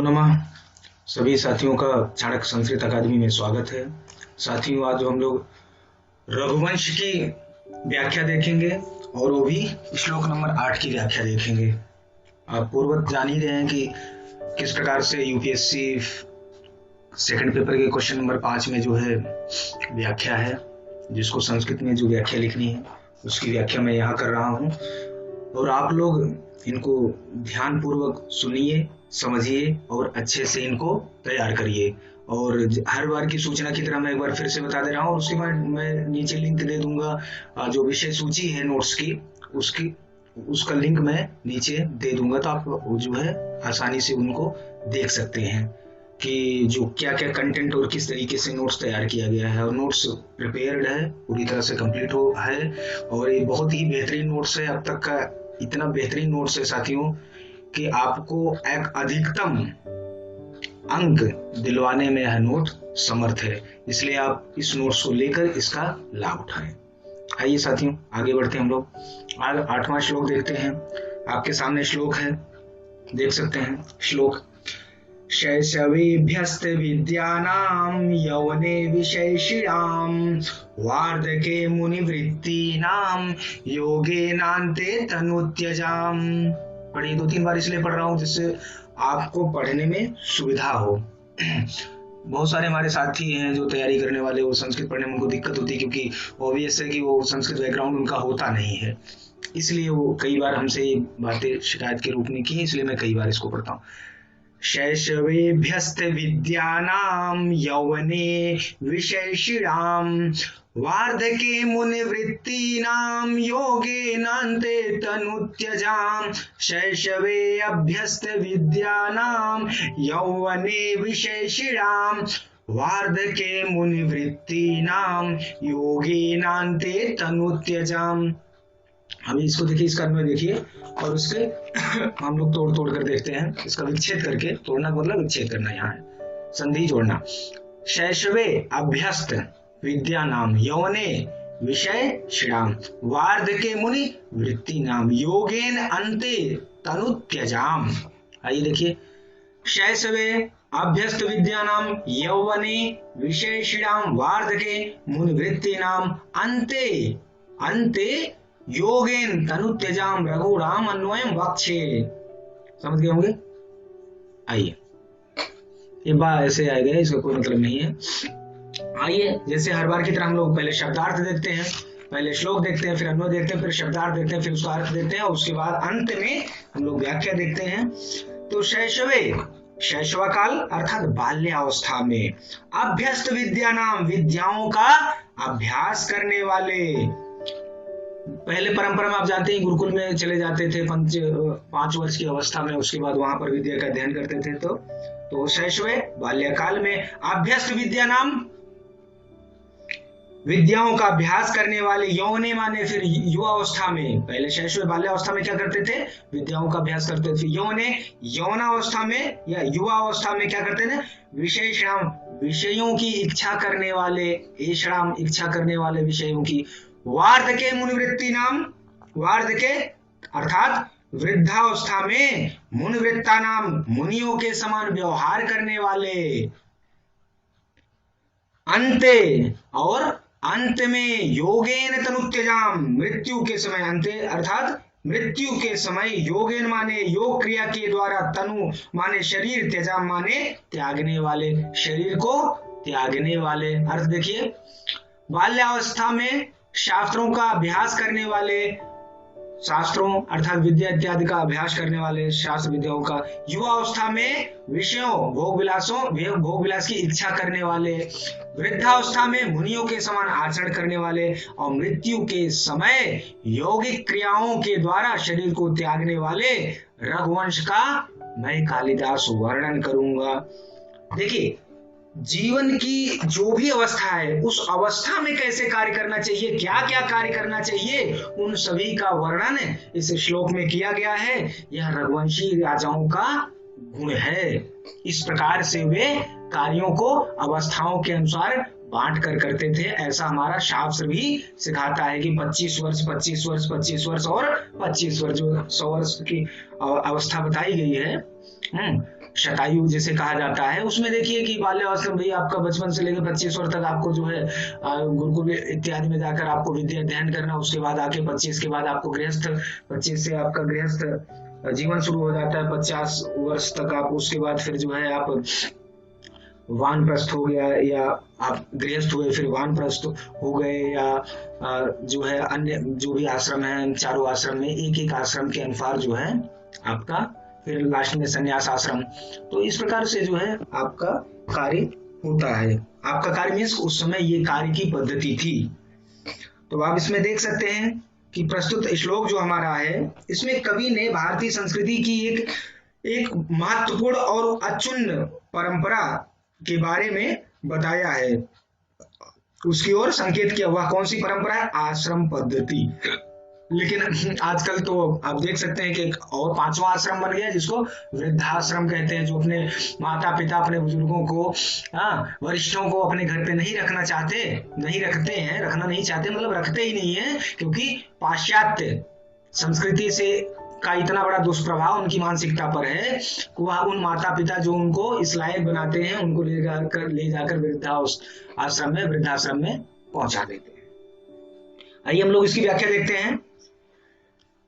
नमो नमः। सभी साथियों का चाणक्य संस्कृत अकादमी में स्वागत है। साथियों, आज हम लोग रघुवंश की व्याख्या देखेंगे और वो भी श्लोक नंबर 8 की व्याख्या देखेंगे। आप पूर्वत जान ही रहे हैं कि किस प्रकार से यूपीएससी सेकंड पेपर के क्वेश्चन नंबर 5 में जो है व्याख्या है, जिसको संस्कृत में जो व्याख्या लिखनी है उसकी व्याख्या मैं यहाँ कर रहा हूँ और आप लोग इनको ध्यान पूर्वक सुनिए, समझिए और अच्छे से इनको तैयार करिए। और हर बार की सूचना की तरह मैं एक बार फिर से बता दे रहा हूँ, उसके बाद मैं नीचे लिंक दे दूंगा। जो विषय सूची है नोट्स की उसका लिंक मैं नीचे दे दूंगा, तो आप जो है आसानी से उनको देख सकते हैं कि जो क्या क्या कंटेंट और किस तरीके से नोट्स तैयार किया गया है। और नोट्स प्रिपेयर्ड है, पूरी तरह से कंप्लीट है और ये बहुत ही बेहतरीन नोट्स है। अब तक का इतना बेहतरीन नोट्स है साथियों कि आपको एक अधिकतम अंक दिलवाने में यह नोट समर्थ है, इसलिए आप इस नोट्स को लेकर इसका लाभ उठाएं। आइए साथियों आगे बढ़ते हैं। हम लोग आज 8वां श्लोक देखते हैं। आपके सामने श्लोक है, देख सकते हैं। श्लोक: शैशवेभ्यस्त विद्यानां यौवने विशैषिणां वार्धके मुनिवृत्तीनां योगेनान्ते तनुत्यजाम। पढ़िए, 2-3 बार इसलिए पढ़ रहा हूँ जिससे आपको पढ़ने में सुविधा हो। बहुत सारे हमारे साथी हैं जो तैयारी करने वाले, वो संस्कृत पढ़ने में उनको दिक्कत होती है क्योंकि ऑब्वियस है कि वो संस्कृत बैकग्राउंड उनका होता नहीं है, इसलिए वो कई बार हमसे ये बातें शिकायत के रूप में की है, इसलिए मैं कई बार इसको पढ़ता हूँ। शैशवेभ्यस्त विद्यानां यौवने विशैषिणां वार्धके मुनिवृत्तीनां योगेनान्ते तनुत्यजाम। शैशवे अभ्यस्त विद्यानां यौवने विशैषिणां वार्धके मुनिवृत्तीनां योगेनान्ते तनुत्यजाम। अभी इसको देखिए, इसका अन्वय देखिए और उसके हम लोग तोड़ कर देखते हैं, इसका विच्छेद करके। तोड़ना मतलब विच्छेद करना, यहाँ है संधि जोड़ना। शैशवे अभ्यस्त विद्यानाम यौवने विषय श्रीराम वार्धके मुनि वृत्ति नाम योगेन अंते तनुत्यजाम। आइए देखिए, शैशवे अभ्यस्त विद्यानाम यौवने विषय श्रीराम वार्धके मुनि वृत्ति नाम अंते योगेन तनुत्यजाम रघुराम अन्वयम वक्षे। समझ गए होंगे? आइए, ये बात ऐसे आएगा, इसका कोई मतलब नहीं है। आइए, जैसे हर बार की तरह हम लोग पहले शब्दार्थ देखते हैं, पहले श्लोक देखते हैं, फिर अन्वय देखते हैं, फिर शब्दार्थ देखते हैं, फिर उसका अर्थ देखते हैं और उसके बाद अंत में हम लोग व्याख्या देखते हैं। तो शैशव काल अर्थात बाल्यावस्था में, अभ्यस्त विद्या नाम विद्याओं का अभ्यास करने वाले। पहले परंपरा में आप जानते हैं गुरुकुल में चले जाते थे 5 वर्ष की अवस्था में, उसके बाद वहां पर विद्या का अध्ययन करते थे। तो शैशवे बाल्यकाल में, अभ्यस्त विद्या नाम विद्याओं का अभ्यास करने वाले, यौवने माने फिर युवावस्था में। पहले शैशव बाल्यावस्था में क्या करते थे? विद्याओं का अभ्यास करते थे। यौवने यौवनावस्था में या युवावस्था में क्या करते थे? विशेषणाम विषयों की इच्छा करने वाले, ऐषणाम इच्छा करने वाले विषयों की। वार्धके मुनिवृत्ति नाम, वार्धके अर्थात वृद्धावस्था में, मुनिवृत्ता नाम मुनियों के समान व्यवहार करने वाले। अंते और अंत में, योगेन तनुत्यजाम मृत्यु के समय, अंते अर्थात मृत्यु के समय, योगेन माने योग क्रिया के द्वारा, तनु माने शरीर, त्यजाम माने त्यागने वाले, शरीर को त्यागने वाले। अर्थ देखिए, बाल्यावस्था में शास्त्रों का अभ्यास करने वाले, शास्त्रों अर्थात विद्या इत्यादि का अभ्यास करने वाले, शास्त्र विद्याओं का। युवावस्था में विषयों भोग विलास की इच्छा करने वाले। वृद्धावस्था में मुनियों के समान आचरण करने वाले और मृत्यु के समय यौगिक क्रियाओं के द्वारा शरीर को त्यागने वाले रघुवंश का मैं कालिदास वर्णन करूंगा। देखिए, जीवन की जो भी अवस्था है उस अवस्था में कैसे कार्य करना चाहिए, क्या क्या कार्य करना चाहिए, उन सभी का वर्णन इस श्लोक में किया गया है। यह रघुवंशी राजाओं का गुण है। इस प्रकार से वे कार्यों को अवस्थाओं के अनुसार बांट कर करते थे। ऐसा हमारा शास्त्र भी सिखाता है कि 25 वर्ष 25 वर्ष 25 वर्ष और 25 वर्ष, जो 100 वर्ष की अवस्था बताई गई है। शतायु जिसे कहा जाता है, उसमें देखिए कि बाल्यावस्था भैया आपका बचपन से लेकर 25 वर्ष तक आपको जो है गुरुकुल इत्यादि में जाकर आपको विद्या अध्ययन करना, उसके बाद आके 25 के बाद आपको गृहस्थ, 25 से आपका गृहस्थ जीवन शुरू हो जाता है, 50 वर्ष तक आप, उसके बाद फिर जो है आप वानप्रस्थ हो गया, या आप गृहस्थ हुए फिर वानप्रस्थ हो गए, या जो है अन्य जो भी आश्रम है, चारों आश्रम में एक एक आश्रम के अनुसार जो है आपका फिर लास्ट में संन्यास आश्रम। तो इस प्रकार से जो है आपका कार्य होता है। आपका कार्य मीन्स उस समय ये कार्य की पद्धति थी। तो आप इसमें देख सकते हैं कि प्रस्तुत श्लोक जो हमारा है, इसमें कवि ने भारतीय संस्कृति की एक महत्वपूर्ण और अचून्य परंपरा के बारे में बताया है, उसकी ओर संकेत किया। वह कौन सी परंपरा है? आश्रम पद्धति। लेकिन आजकल तो आप देख सकते हैं कि एक और 5वां आश्रम बन गया जिसको वृद्धाश्रम कहते हैं, जो अपने माता पिता, अपने बुजुर्गों को, वरिष्ठों को अपने घर पे नहीं रखना चाहते, नहीं रखते हैं, रखना नहीं चाहते मतलब रखते ही नहीं है, क्योंकि पाश्चात्य संस्कृति से का इतना बड़ा दुष्प्रभाव उनकी मानसिकता पर है कि वह उन माता पिता जो उनको इस लायक बनाते हैं, उनको ले जाकर वृद्धाश्रम में पहुंचा देते हैं। आइए हम लोग इसकी व्याख्या देखते हैं।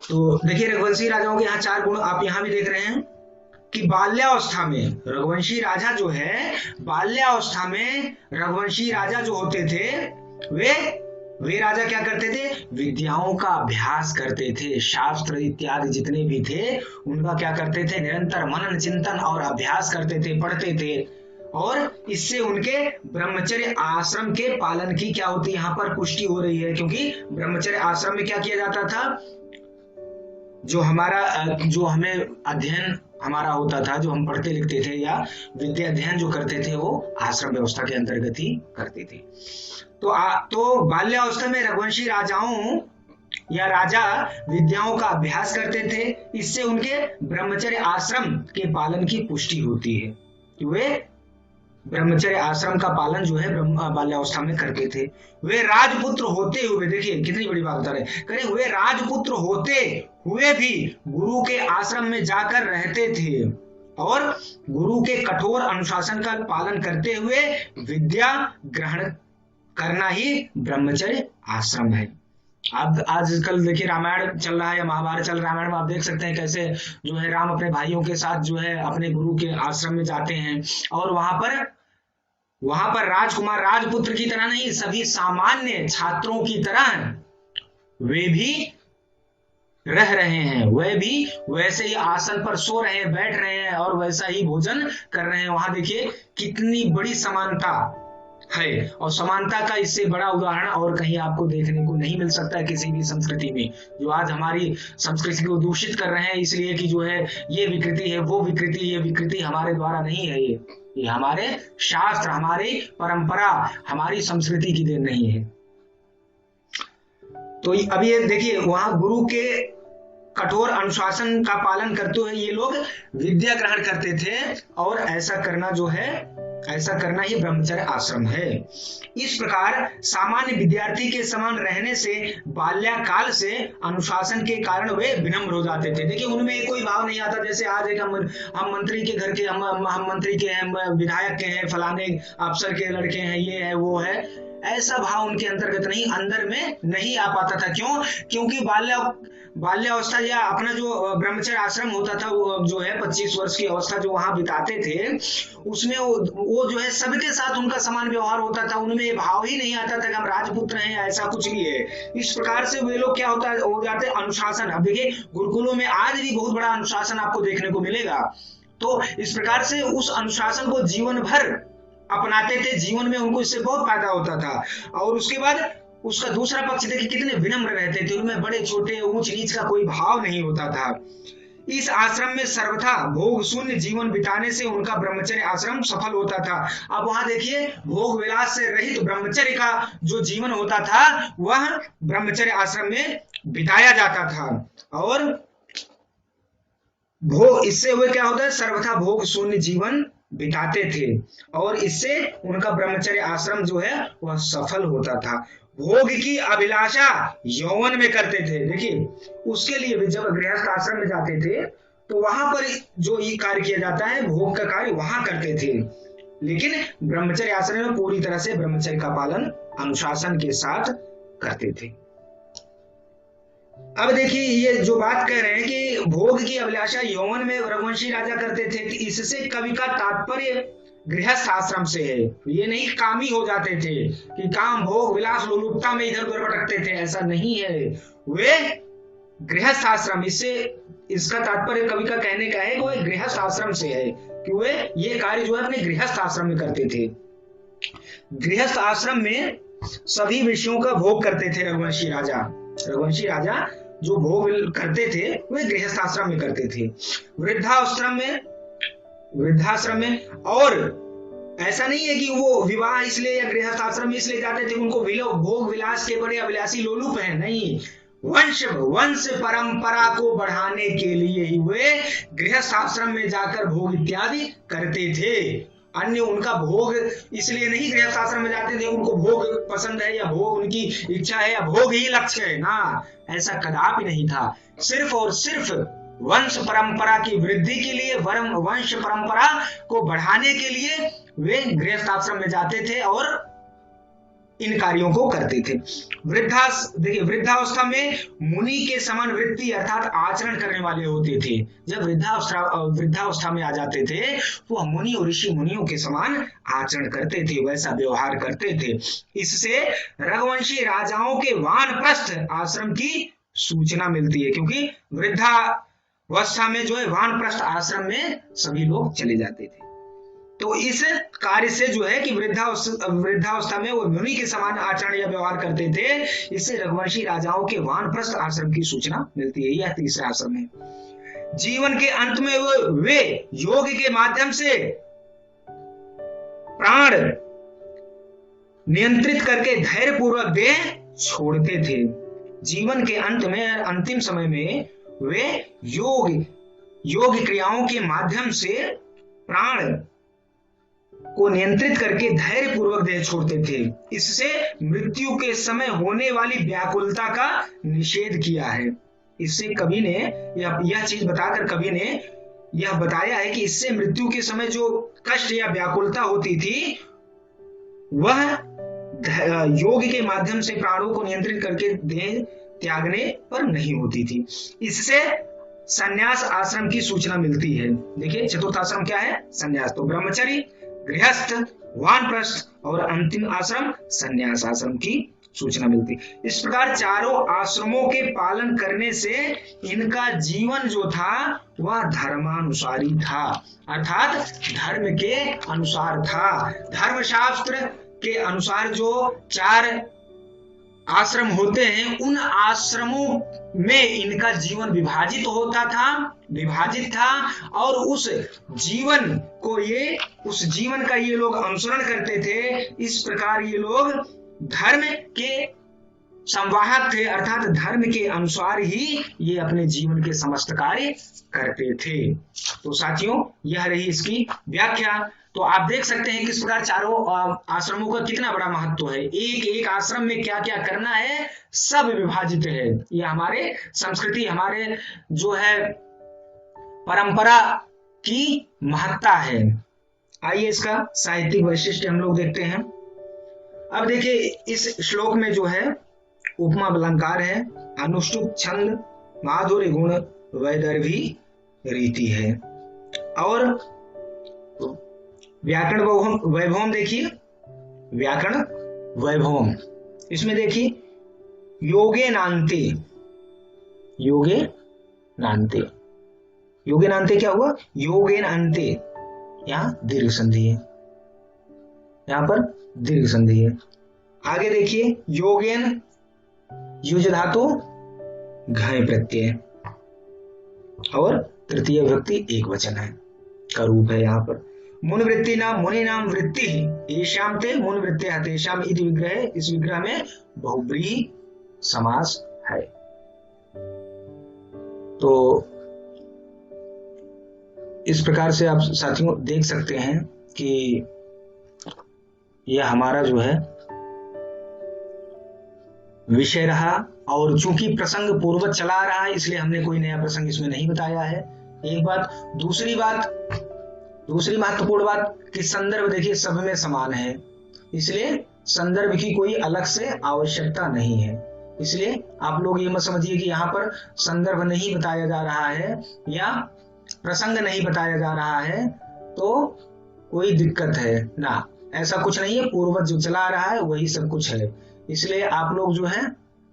तो देखिए, रघुवंशी राजाओं के यहाँ 4 गुण आप यहाँ भी देख रहे हैं कि बाल्यावस्था में रघुवंशी राजा जो है, बाल्यावस्था में रघुवंशी राजा जो होते थे वे राजा क्या करते थे? विद्याओं का अभ्यास करते थे। शास्त्र इत्यादि जितने भी थे उनका क्या करते थे? निरंतर मनन चिंतन और अभ्यास करते थे, पढ़ते थे, और इससे उनके ब्रह्मचर्य आश्रम के पालन की क्या होती है यहाँ पर पुष्टि हो रही है। क्योंकि ब्रह्मचर्य आश्रम में क्या किया जाता था? जो हमें अध्ययन हमारा होता था, जो हम पढ़ते लिखते थे या विद्या अध्ययन जो करते थे, वो आश्रम व्यवस्था के अंतर्गत ही करते थे। तो बाल्यावस्था में रघुवंशी राजाओं या राजा विद्याओं का अभ्यास करते थे, इससे उनके ब्रह्मचर्य आश्रम के पालन की पुष्टि होती है कि वे ब्रह्मचर्य आश्रम का पालन जो है बाल्यावस्था में करते थे। वे राजपुत्र होते हुए, देखिए कितनी बड़ी बात बता रहे, करें वे राजपुत्र होते हुए भी गुरु के आश्रम में जाकर रहते थे और गुरु के कठोर अनुशासन का पालन करते हुए विद्या ग्रहण करना ही ब्रह्मचर्य आश्रम है। अब आजकल देखिए रामायण चल रहा है या महाभारत चल, रामायण में आप देख सकते हैं कैसे जो है राम अपने भाइयों के साथ जो है अपने गुरु के आश्रम में जाते हैं, और वहां पर राजकुमार राजपुत्र की तरह नहीं, सभी सामान्य छात्रों की तरह वे भी रह रहे हैं, वे भी वैसे ही आसन पर सो रहे हैं, बैठ रहे हैं और वैसा ही भोजन कर रहे हैं। वहां देखिए कितनी बड़ी समानता है, और समानता का इससे बड़ा उदाहरण और कहीं आपको देखने को नहीं मिल सकता है किसी भी संस्कृति में। जो आज हमारी संस्कृति को दूषित कर रहे हैं इसलिए कि जो है ये विकृति है, वो विकृति, ये विकृति हमारे द्वारा नहीं है, ये हमारे शास्त्र, हमारी परंपरा, हमारी संस्कृति की देन नहीं है। तो अभी ये देखिए वहां गुरु के कठोर अनुशासन का पालन करते हुए ये लोग विद्या ग्रहण करते थे, और ऐसा करना ही ब्रह्मचर्य आश्रम है। इस प्रकार सामान्य विद्यार्थी के समान रहने से बाल्यकाल से अनुशासन के कारण वे विनम्र हो जाते थे। देखिए उनमें कोई भाव नहीं आता जैसे आज एक हम मंत्री के घर के, हम मंत्री के हैं, विधायक के हैं, फलाने अफसर के लड़के हैं, ये है वो है, ऐसा भाव उनके अंतर्गत नहीं, अंदर में नहीं आ पाता था। क्यों? क्योंकि बाल्यावस्था या अपना जो ब्रह्मचर्य आश्रम होता था, वो जो है 25 वर्ष की अवस्था जो वहां बिताते थे, उसमें वो जो है सबके साथ उनका समान व्यवहार होता था। उनमें ये भाव ही नहीं आता था कि हम राजपुत्र हैं या ऐसा कुछ भी है। इस प्रकार से वे लोग क्या हो जाते अनुशासन। अब देखिए गुरुकुलों में आज भी बहुत बड़ा अनुशासन आपको देखने को मिलेगा। तो इस प्रकार से उस अनुशासन को जीवन भर अपनाते थे, जीवन में उनको इससे बहुत फायदा होता था। और उसके बाद उसका दूसरा पक्ष देखिए कितने विनम्र रहते थे, उनमें बड़े छोटे ऊंच नीच का कोई भाव नहीं होता था। इस आश्रम में सर्वथा भोग शून्य जीवन बिताने से उनका ब्रह्मचर्य आश्रम सफल होता था। अब वहां देखिए भोग विलास से रहित ब्रह्मचर्य का जो जीवन होता था वह ब्रह्मचर्य आश्रम में बिताया जाता था। और भोग, इससे हुए क्या होता है, सर्वथा भोग शून्य जीवन बिताते थे, और इससे उनका ब्रह्मचर्य आश्रम जो है वह सफल होता था। भोग की अभिलाषा यौवन में करते थे। देखिए उसके लिए भी जब गृहस्थ आश्रम में जाते थे तो वहां पर जो ये कार्य किया जाता है, भोग का कार्य वहां करते थे, लेकिन ब्रह्मचर्य आश्रम में पूरी तरह से ब्रह्मचर्य का पालन अनुशासन के साथ करते थे। अब देखिए ये जो बात कह रहे हैं कि भोग की अभिलाषा यौवन में रघुवंशी राजा करते थे, इससे कवि का तात्पर्य गृहस्थ आश्रम से है। ये नहीं कामी हो जाते थे कि काम भोग विलास लोलुपता में इधर उधर भटकते थे, ऐसा नहीं है। वे गृहस्थ आश्रम, इससे इसका तात्पर्य कवि का कहने का है कि वे गृहस्थ आश्रम से है, कि वे ये कार्य जो है अपने गृहस्थ आश्रम में करते थे। गृहस्थ आश्रम में सभी विषयों का भोग करते थे रघुवंशी राजा। रघुवंशी राजा जो भोग करते थे वे गृहस्थ आश्रम में करते थे। वृद्धाश्रम में और ऐसा नहीं है कि वो विवाह इसलिए या गृहस्थ आश्रम में इसलिए जाते थे उनको भोग विलास के बड़े अभिलाषी लोलुप हैं, नहीं, वंश परंपरा को बढ़ाने के लिए ही वे गृहस्थ आश्रम में जाकर भोग इत्यादि करते थे। अन्य उनका भोग इसलिए नहीं गृहस्थ आश्रम में जाते थे, उनको भोग पसंद है या भोग उनकी इच्छा है या भोग ही लक्ष्य है ना, ऐसा कदापि नहीं था। सिर्फ और सिर्फ वंश परंपरा की वृद्धि के लिए, वंश परंपरा को बढ़ाने के लिए वे गृहस्थ आश्रम में जाते थे और इन कार्यों को करते थे। देखिए वृद्धावस्था में मुनि के समान वृत्ति अर्थात आचरण करने वाले होते थे। जब वृद्धावस्था में आ जाते थे वो मुनि और ऋषि मुनियों के समान आचरण करते थे, वैसा व्यवहार करते थे। इससे रघुवंशी राजाओं के वानप्रस्थ आश्रम की सूचना मिलती है, क्योंकि वृद्धावस्था में जो है वानप्रस्थ आश्रम में सभी लोग चले जाते थे। तो इस कार्य से जो है कि वृद्धावस्था में वो मुनि के समान आचरण या व्यवहार करते थे, इससे रघुवंशी राजाओं के वानप्रस्थ आश्रम की सूचना मिलती है। यह तीसरा आश्रम है। जीवन के अंत में वे योग के माध्यम से प्राण नियंत्रित करके धैर्य पूर्वक देह छोड़ते थे। जीवन के अंत में अंतिम समय में वे योग क्रियाओं के माध्यम से प्राण को नियंत्रित करके धैर्य पूर्वक देह छोड़ते थे। इससे मृत्यु के समय होने वाली व्याकुलता का निषेध किया है। इससे कवि ने यह चीज बताकर कवि ने यह बताया है कि इससे मृत्यु के समय जो कष्ट या व्याकुलता होती थी वह योग के माध्यम से प्राणों को नियंत्रित करके देह त्यागने पर नहीं होती थी। इससे संन्यास आश्रम की सूचना मिलती है। देखिए चतुर्थ आश्रम क्या है? संन्यास। तो ब्रह्मचर्य, गृहस्थ, वानप्रस्थ और अंतिम आश्रम संन्यास आश्रम की सूचना मिलती। इस प्रकार चारों आश्रमों के पालन करने से इनका जीवन जो था वह धर्मानुसारी था, अर्थात धर्म के अनुसार था। धर्मशास्त्र के अनुसार जो चार आश्रम होते हैं उन आश्रमों में इनका जीवन विभाजित था और उस जीवन का ये लोग अनुसरण करते थे। इस प्रकार ये लोग धर्म के संवाहक थे, अर्थात धर्म के अनुसार ही ये अपने जीवन के समस्त कार्य करते थे। तो साथियों यह रही इसकी व्याख्या। तो आप देख सकते हैं किस प्रकार चारों आश्रमों का कितना बड़ा महत्व है। एक एक आश्रम में क्या क्या करना है सब विभाजित है। यह हमारे संस्कृति, हमारे जो है परंपरा की महत्ता है। आइए इसका साहित्यिक वैशिष्ट्य हम लोग देखते हैं। अब देखिए इस श्लोक में जो है उपमा अलंकार है, अनुष्टुप छंद, माधुर्य गुण, वैदर्भी रीति है और व्याकरण वैभवम। देखिए व्याकरण वैभवम, इसमें देखिए योगे नान्ते क्या हुआ? योगेन अंते, यहां दीर्घ संधि है, यहां पर दीर्घ संधि है। आगे देखिए योगेन युज धातु घय प्रत्यय और तृतीय विभक्ति एक वचन है का रूप है। यहां पर मुनिवृत्ति नाम मुनि नाम वृत्ति येषां ते मुनिवृत्त्या तेषां इति विग्रह, इस विग्रह में बहुब्रीहि समास है। तो इस प्रकार से आप साथियों देख सकते हैं कि यह हमारा जो है विषय रहा और चूंकि प्रसंग पूर्ववत चला आ रहा है इसलिए हमने कोई नया प्रसंग इसमें नहीं बताया है। एक बात। दूसरी महत्वपूर्ण बात कि संदर्भ देखिए सब में समान है, इसलिए संदर्भ की कोई अलग से आवश्यकता नहीं है। इसलिए आप लोग ये मत समझिए कि यहाँ पर संदर्भ नहीं बताया जा रहा है या प्रसंग नहीं बताया जा रहा है तो कोई दिक्कत है ना, ऐसा कुछ नहीं है। पूर्वज जो चला रहा है वही सब कुछ है। इसलिए आप लोग जो है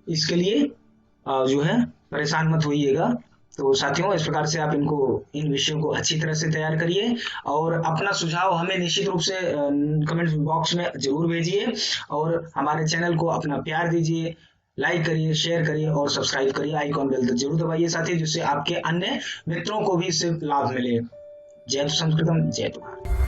इसके लिए जो है परेशान मत होइएगा। तो साथियों, इस प्रकार से आप इन विषयों को अच्छी तरह से तैयार करिए और अपना सुझाव हमें निश्चित रूप से कमेंट बॉक्स में जरूर भेजिए और हमारे चैनल को अपना प्यार दीजिए, लाइक करिए, शेयर करिए और सब्सक्राइब करिए, आइकॉन बेल जरूर दबाइए साथी, जिससे आपके अन्य मित्रों को भी इससे लाभ मिले। जय संस्कृतम, जय तुम्हारा।